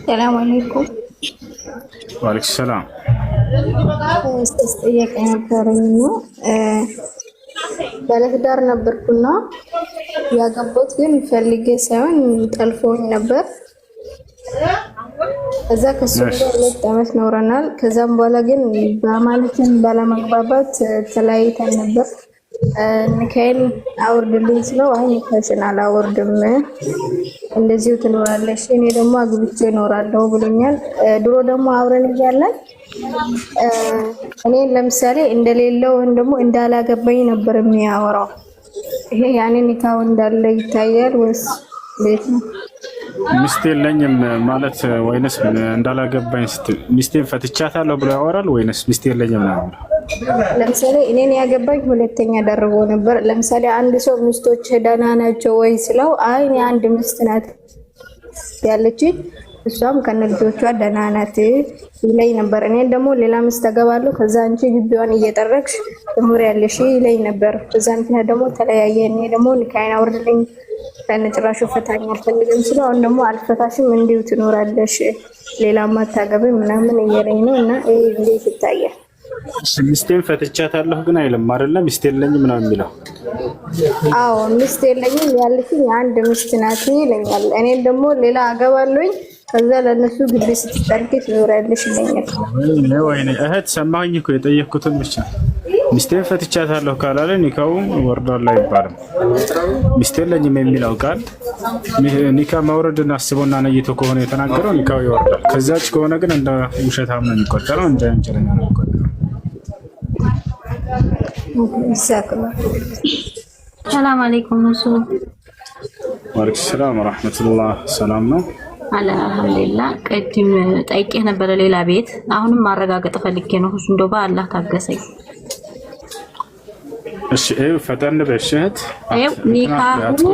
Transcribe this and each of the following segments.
ሰላም አለይኩም። ወአለይኩም ሰላም። ጥያቄ ነበረኝ። ባለትዳር ነበርኩና ያገባሁት ግን ፈልጌ ሳይሆን ጠልፎኝ ነበር። ከዛ ከሱ ጋር 2 ዓመት ኖረናል። ከዛም በኋላ ግን በማለትም ባለመግባባት ተለያይተን ነበር። ንካይን አውርድልኝ ስለው አይ ንካሽን አላወርድም እንደዚሁ ትኖራለሽ፣ እኔ ደግሞ አግብቼ እኖራለሁ ብሎኛል። ድሮ ደግሞ አብረን እያለን እኔ ለምሳሌ እንደሌለው ወይም ደግሞ እንዳላገባኝ ነበር የሚያወራው። ይሄ ያኔ ንካው እንዳለ ይታያል ወይስ ቤት ነው? ሚስት የለኝም ማለት ወይንስ እንዳላገባኝ ስትል ሚስቴን ፈትቻታለሁ ብሎ ያወራል ወይንስ ሚስት የለኝም ነው? ለምሳሌ እኔን ያገባኝ ሁለተኛ ደርቦ ነበር። ለምሳሌ አንድ ሰው ሚስቶች ደህና ናቸው ወይ ስለው አይ እኔ አንድ ሚስት ናት ያለችኝ እሷም ከነልጆቿ ደህና ናት ይለኝ ነበር። እኔን ደግሞ ሌላ ሚስት አገባለሁ ከዛ አንቺ ግቢዋን እየጠረግሽ ትኖሪያለሽ ይለኝ ነበር። ከዛ ምክንያት ደግሞ ተለያየ። እኔ ደግሞ ንካይን አውርድልኝ ከነጭራሹ ፈታኝ አልፈልግም ስለው አሁን ደግሞ አልፈታሽም እንዲሁ ትኖራለሽ ሌላማ ታገቢ ምናምን እየለኝ ነው። እና ይሄ እንዴት ይታያል? ሚስቴን ፈትቻታለሁ ግን አይልም አይደለ? ሚስት የለኝም ነው የሚለው። አዎ ሚስት የለኝም ያለችኝ አንድ ሚስት ናት ይለኛል። እኔን ደግሞ ሌላ አገባለሁኝ ከዛ ለነሱ ግቢ ስትጠርቂ ትኖሪያለሽ ይለኛል። ወይኔ እህት ሰማሁኝ እኮ የጠየቅኩትን ብቻ። ሚስቴን ፈትቻታለሁ ካላለ ኒካው ወርዷል አይባልም። ሚስት የለኝም የሚለው ቃል ኒካ ማውረድን አስቦና ነይቶ ከሆነ የተናገረው ኒካው ይወርዳል። ከዛች ከሆነ ግን እንደ ውሸታም ነው የሚቆጠረው፣ እንደ እንጨለኛ ነው የሚቆጠረው። ሰላም አለይኩም እሱ ወአለይኩም ሰላም ወራህመቱላህ። ሰላም ነው አልሐምዱሊላህ። ቅድም ጠይቄ ነበረ ሌላ ቤት፣ አሁንም ማረጋገጥ ፈልጌ ነው። እሱ እንደው በአላህ ታገሰኝ። እሺ ፈጠን በሽህት ኒካሁ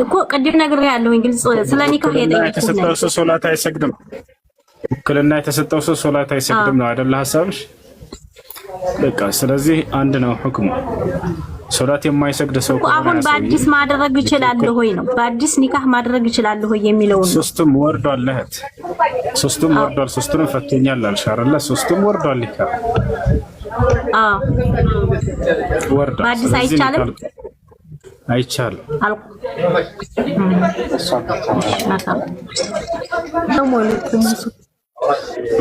እኮ ቅድም ነግሬያለሁኝ። ግልጽ ስለ ኒካህ የጠየቅኩት ነው። ሰው ሶላት አይሰግድም፣ ውክልና የተሰጠው ሰው ሶላት አይሰግድም ነው አይደል ሐሳብሽ? በቃ ስለዚህ አንድ ነው ሁክሙ። ሶላት የማይሰግድ ሰው አሁን በአዲስ ማድረግ ይችላል ሆይ ነው? በአዲስ ኒካህ ማድረግ ይችላል ሆይ የሚለው ነው። ሶስቱም ወርዷል እህት፣ ሶስቱም ወርዷል። ሶስቱንም ፈቶኛል አልሽ አይደል? ሶስቱም ወርዷል። ኒካ ወርዷል። በአዲስ አይቻልም፣ አይቻልም።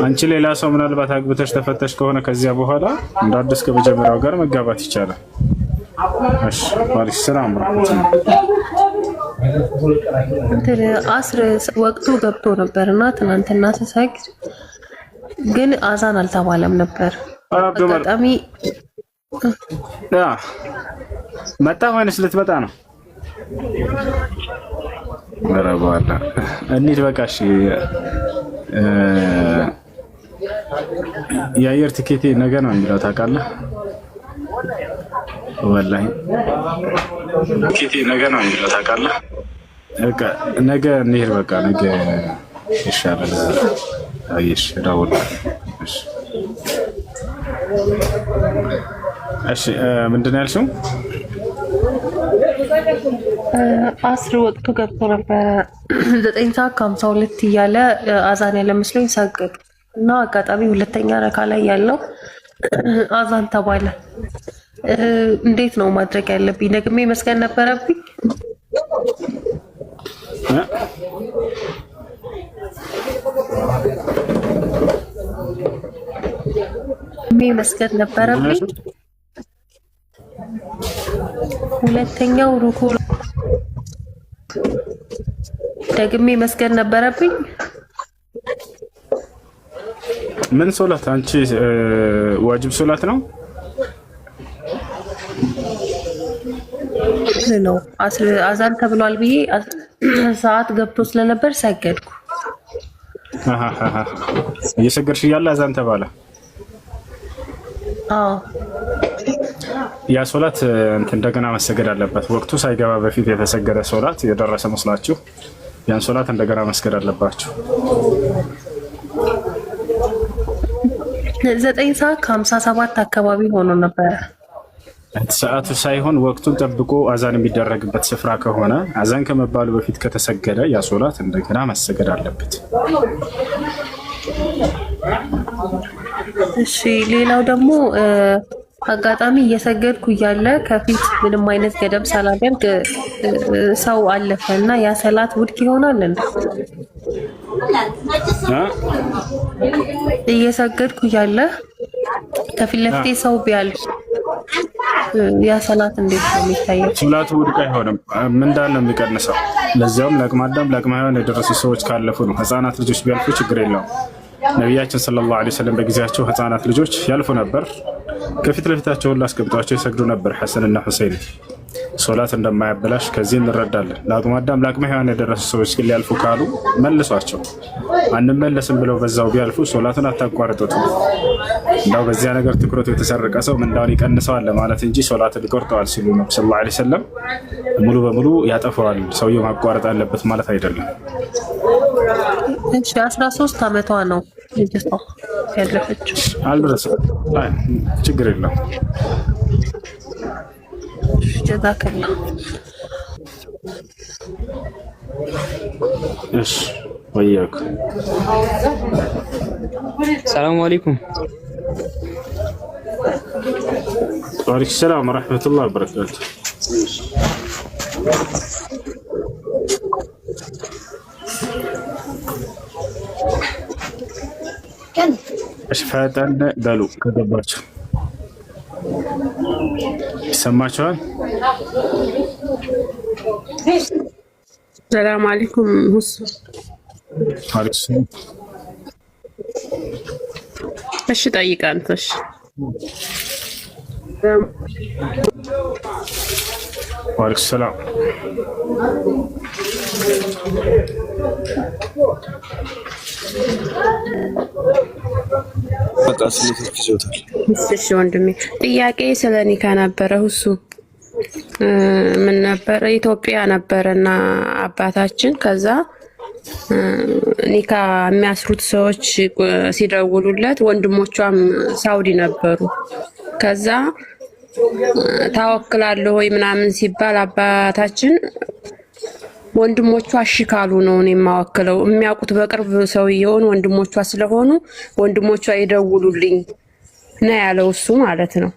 አንቺ ሌላ ሰው ምናልባት አግብተሽ ተፈተሽ ከሆነ ከዚያ በኋላ እንደ አዲስ ከመጀመሪያው ጋር መጋባት ይቻላል። እሺ ወአለይኩም ሰላም አስር ወቅቱ ገብቶ ነበርና ትናንትና ተሰግድ ግን አዛን አልተባለም ነበር። አጋጣሚ መጣ ወይንስ ልትመጣ ነው? ወራባላ እንሂድ በቃ እሺ። የአየር ቲኬቴ ነገ ነው የሚለው ታውቃለህ? ወላሂ ቲኬቴ ነገ ነው የሚለው ታውቃለህ? በቃ ነገ እንሂድ በቃ ነገ ይሻላል። አይሽ ዳውል እሺ ምንድን ነው ያልሽው? አስር ወቅቱ ገብቶ ነበረ 9:52 እያለ አዛን ያለ መስሎኝ ሰገዱ እና አጋጣሚ ሁለተኛ ረካ ላይ ያለው አዛን ተባለ። እንዴት ነው ማድረግ ያለብኝ? ደግሜ መስገድ ነበረብኝ? መስገድ ነበረብኝ? ሁለተኛው ሩኩ ደግሜ መስገድ ነበረብኝ? ምን ሶላት አንቺ ዋጅብ ሶላት ነው ነው አዛን ተብሏል ብዬ ሰዓት ገብቶ ስለነበር ሰገድኩ። እየሰገድሽ እያለ አዛን ተባለ? አዎ ያ ሶላት እንደገና መሰገድ አለበት። ወቅቱ ሳይገባ በፊት የተሰገደ ሶላት የደረሰ መስላችሁ ያን ሶላት እንደገና መስገድ አለባችሁ። 9:57 አካባቢ ሆኖ ነበር። ሰዓቱ ሳይሆን ወቅቱን ጠብቆ አዛን የሚደረግበት ስፍራ ከሆነ አዛን ከመባሉ በፊት ከተሰገደ ያ ሶላት እንደገና መሰገድ አለበት። እሺ ሌላው ደግሞ አጋጣሚ እየሰገድኩ እያለ ከፊት ምንም አይነት ገደብ ሳላደርግ ሰው አለፈና ያ ሰላት ውድቅ ይሆናል እንዴ? እየሰገድኩ እያለ ከፊት ለፊቴ ሰው ቢያልፍ ያ ሰላት እንዴት ነው የሚታየው? ሶላቱ ውድቅ አይሆንም። ምንዳን ነው የሚቀንሰው? ለዚያውም ለአቅመ አዳም ለአቅመ ሔዋን የደረሱ ሰዎች ካለፉ ነው። ህፃናት ልጆች ቢያልፉ ችግር የለውም። ነቢያችን ሰለላሁ ዐለይሂ ወሰለም በጊዜያቸው ህፃናት ልጆች ያልፉ ነበር። ከፊት ለፊታቸው ሁሉ አስቀምጧቸው ይሰግዱ ነበር። ሐሰንና ሁሰይን ሶላት እንደማያበላሽ ከዚህ እንረዳለን። ለአቅመ አዳም ለአቅመ ሔዋን የደረሱ ሰዎች ግን ሊያልፉ ካሉ መልሷቸው። አንመለስም ብለው በዛው ቢያልፉ ሶላቱን አታቋርጡት። እንዳው በዚያ ነገር ትኩረቱ የተሰረቀ ሰው ምንዳውን ይቀንሰዋል ለማለት እንጂ ሶላትን ይቆርጠዋል ሲሉ ነው ሰለላሁ ዐለይሂ ወሰለም። ሙሉ በሙሉ ያጠፋዋል ሰውየው ማቋረጥ አለበት ማለት አይደለም። እሺ 13 ዓመቷ ነው ልጅቷ ያለፈችው። አልደረሰም። ችግር የለም። ጀዛከላ። እሺ ወያኩ ሰላም አለይኩም። ወአለይኩም ሰላም ወራህመቱላሂ ወበረካቱ። እሺ ፈጠን በሉ ከገባችሁ ይሰማችኋል? ሰላም አለይኩም ሁሱ። አለይኩም እሺ ጠይቅ አንተ። እሺ ወአለይኩም ሰላም። በቃ ስለዚህ ይዞታል። እሺ ወንድሜ ጥያቄ ስለ ኒካ ነበረ። ሁሱ ምን ነበረ? ኢትዮጵያ ነበረና አባታችን ከዛ ኒካ የሚያስሩት ሰዎች ሲደውሉለት ወንድሞቿም ሳውዲ ነበሩ። ከዛ ታወክላለሁ ወይ ምናምን ሲባል አባታችን ወንድሞቿ እሺ ካሉ ነው እኔ የማወክለው፣ የሚያውቁት በቅርብ ሰውየውን ወንድሞቿ ስለሆኑ ወንድሞቿ ይደውሉልኝ ነው ያለው እሱ ማለት ነው።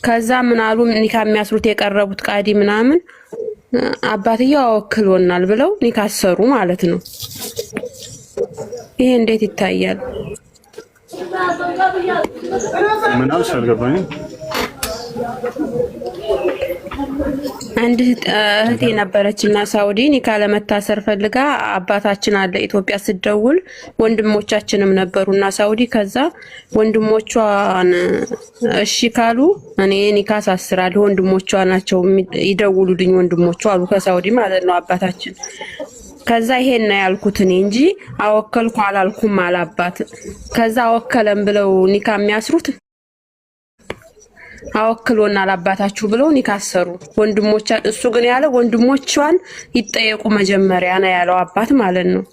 ከዛ ምን አሉ ኒካ የሚያስሩት የቀረቡት ቃዲ ምናምን አባትየው አወክሎናል ብለው ኒካ አሰሩ ማለት ነው። ይሄ እንዴት ይታያል? ምን አልገባኝም። አንድ እህቴ ነበረችና ሳውዲ ኒካ ለመታሰር ፈልጋ አባታችን አለ ኢትዮጵያ ስትደውል ወንድሞቻችንም ነበሩና ሳውዲ ከዛ ወንድሞቿን እሺ ካሉ እኔ ኒካ አሳስራለሁ ወንድሞቿ ናቸው ይደውሉልኝ ወንድሞቿ አሉ ከሳውዲ ማለት ነው አባታችን። ከዛ ይሄን ነው ያልኩት እኔ እንጂ አወከልኩ አላልኩም አላባት። ከዛ አወከለም ብለው ኒካ የሚያስሩት አወክሎናል አባታችሁ ብለው ኒካ አሰሩ ወንድሞቿ። እሱ ግን ያለ ወንድሞቿን ይጠየቁ መጀመሪያ ነው ያለው አባት ማለት ነው።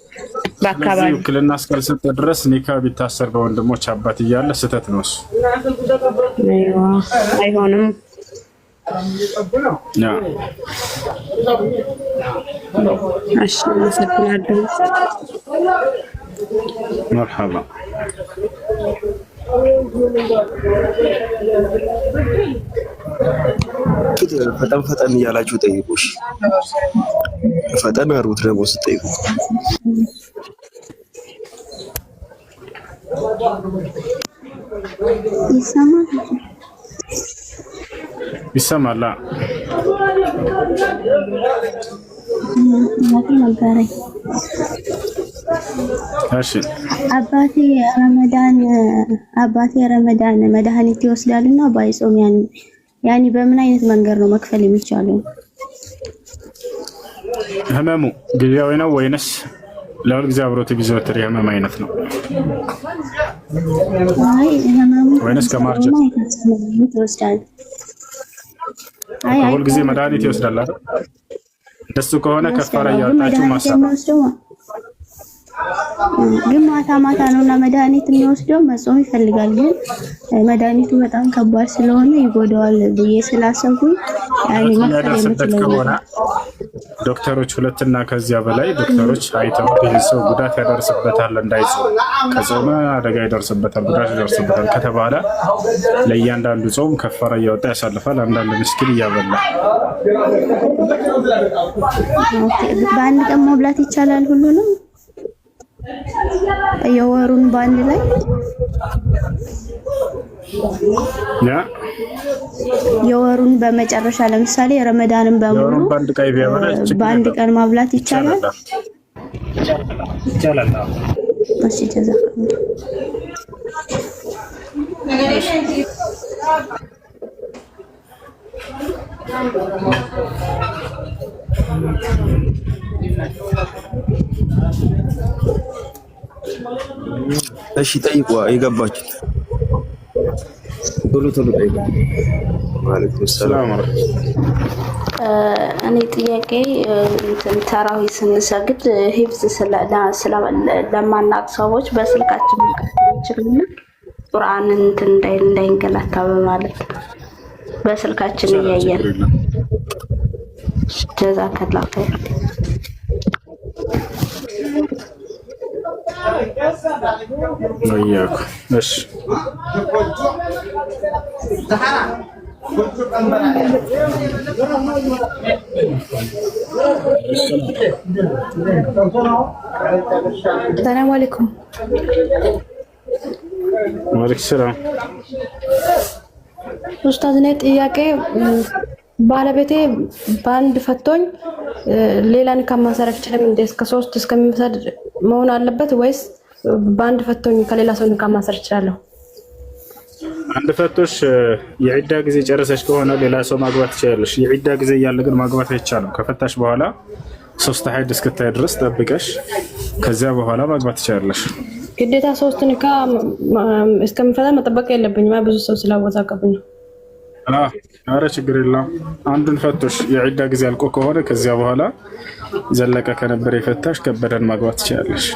በአካባቢ ውክልና እስካልሰጠ ድረስ ኒካ ቢታሰር በወንድሞች አባት እያለ ስህተት ነው እሱ። አይሆንም። እሺ መሰግናለሁ። መርሐባ ፈጠን ፈጠን እያላችሁ ጠይቁሽ። ፈጠን አርጉት ደግሞ ስትጠይቁ። ይሰማል። እሺ አባቴ ረመዳን መድኃኒት ይወስዳልና ባይጾም ያኒ በምን አይነት መንገድ ነው መክፈል የሚቻለው? ህመሙ ጊዜያዊ ነው ወይንስ ለሁል ጊዜ አብሮት ቢዘወትር የህመም አይነት ነው? አይ ህመሙ ወይንስ ከማርጀት ይወስዳል? ሁል ጊዜ መድኃኒት ይወስዳል አይደል? እንደሱ ከሆነ ከፋራ እያወጣችሁ ማሳብ ግን ማታ ነውና መድኃኒት የሚወስደው መጾም ይፈልጋል። ግን መድኃኒቱ በጣም ከባድ ስለሆነ ይጎዳዋል ብዬ ስላሰብኩኝ ያኔ መፍትሄ የምችለው ዶክተሮች ሁለትና ከዚያ በላይ ዶክተሮች አይተው ሰው ጉዳት ያደርስበታል እንዳይጾም ከጾመ አደጋ ይደርስበታል ጉዳት ይደርስበታል ከተባለ ለእያንዳንዱ ጾም ከፈራ እያወጣ ያሳልፋል። አንዳንድ ምስኪን እያበላ በአንድ ቀን መብላት ይቻላል ሁሉንም የወሩን በአንድ ላይ የወሩን በመጨረሻ ለምሳሌ ረመዳንን በሙሉ በአንድ ቀን ማብላት ይቻላል። እሺ ጀዛከላህ። እሺ ጠይቁ የገባችሁት ቶሎ ጠይቁ። ወአለይኩም ሰላም። እኔ ጥያቄ ተራዊ ስንሰግድ ሂፍዝ ለማናቅ ሰዎች በስልካችን እንችልና ቁርአንን እንዳይንገላታ በማለት በስልካችን እያየን ጀዛከላህ ኸይር። ወያኩ እሺ ሰላም አለይኩም። ወአለይኩም ሰላም። ኡስታዝ ነኝ። ጥያቄ ባለቤቴ በአንድ ፈቶኝ ሌላን ከማሰረፍ ይችላል እንዴ? እስከ 3 እስከሚመሰድ መሆን አለበት ወይስ በአንድ ፈቶኝ ከሌላ ሰው ከማሰር ይችላል? አንድ ፈቶሽ የዒዳ ጊዜ ጨረሰሽ ከሆነ ሌላ ሰው ማግባት ትችላለሽ። የዒዳ ጊዜ እያለ ግን ማግባት አይቻልም። ከፈታሽ በኋላ 3 ሀይድ እስክታይ ድረስ ጠብቀሽ ከዚያ በኋላ ማግባት ትችላለሽ። ግዴታ 3 ንካ እስከምፈታ መጠበቅ የለብኝም። ብዙ ሰው ስላወዛቀብኝ ነው። ኧረ ችግር የለም። አንዱን ፈቶሽ የዒዳ ጊዜ አልቆ ከሆነ ከዚያ በኋላ ዘለቀ ከነበር የፈታሽ ከበደን ማግባት ትችላለሽ።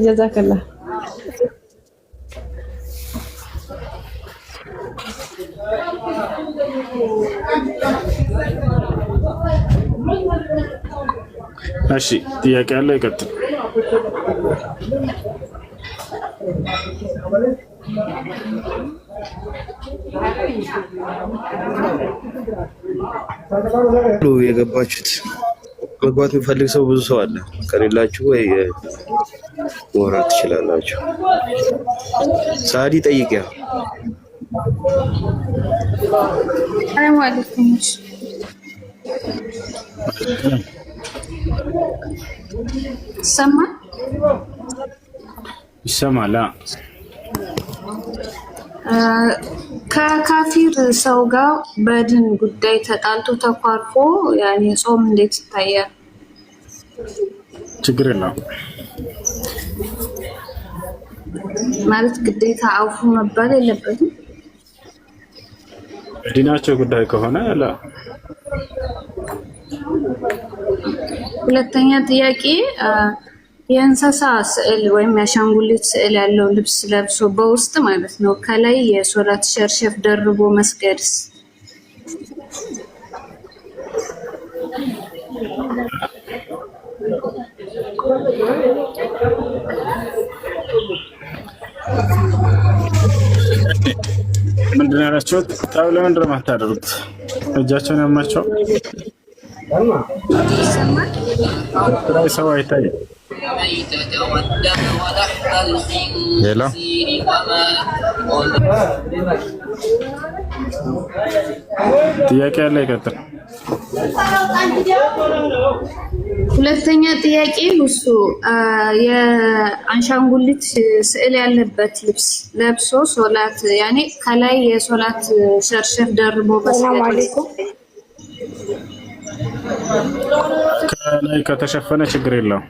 ጀዛከላህ። እሺ ጥያቄ ያለ ይቀጥል። የገባችሁት መግባት የሚፈልግ ሰው ብዙ ሰው አለ። ከሌላችሁ ወይ ወራት ትችላላችሁ። ሳዲ ጠይቂያ። ሰላም አለይኩም። ይሰማል። ከካፊር ሰው ጋር በድን ጉዳይ ተጣልቶ ተኳርፎ ያኔ ጾም እንዴት ይታያል? ችግር የለውም ማለት ግዴታ አውፉ መባል የለበትም። ዲናቸው ጉዳይ ከሆነ ላ። ሁለተኛ ጥያቄ የእንስሳ ስዕል ወይም የአሻንጉሊት ስዕል ያለው ልብስ ለብሶ በውስጥ ማለት ነው ከላይ የሶላት ሸርሸፍ ደርቦ መስገድስ? ምንድን ነው ያላችሁት? ታው ለምንድን ነው የማታደርጉት? እጃቸውን ያማቸው ሰው አይታይም። ሄሎ ጥያቄ ያለ ይቀጥል። ሁለተኛ ጥያቄ እሱ የአሻንጉሊት ስዕል ያለበት ልብስ ለብሶ ሶላት ያኔ ከላይ የሶላት ሸርሸፍ ደርቦ ሰላም ከላይ ከተሸፈነ ችግር የለውም።